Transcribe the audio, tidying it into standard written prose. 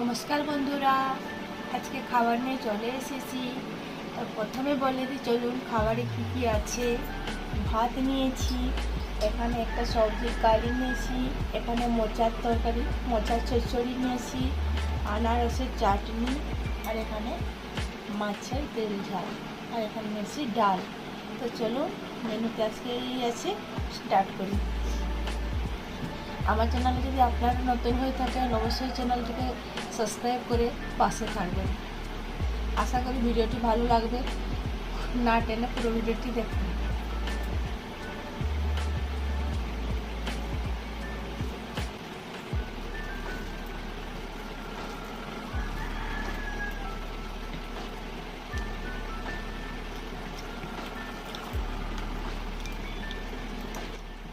নমস্কার বন্ধুরা, আজকে খাবার নিয়ে চলে এসেছি। তো প্রথমে বলে দিই, চলুন খাবারে কী কী আছে। ভাত নিয়েছি, এখানে একটা সবজির কারি নিয়েছি, এখানে মোচার তরকারি, মোচার চচ্চড়ি নিয়েছি, আনারসের চাটনি, আর এখানে মাছের তেল ঝাল, আর এখানে নিয়েছি ডাল। তো চলুন মেনুতে আজকে এই আছে, স্টার্ট করি। আমার চ্যানেলে যদি আপনারা নতুন হয়ে থাকেন, অবশ্যই চ্যানেলটিকে সাবস্ক্রাইব করে পাশে থাকবেন। আশা করি ভিডিওটি ভালো লাগবে, না টেনে পুরো ভিডিওটি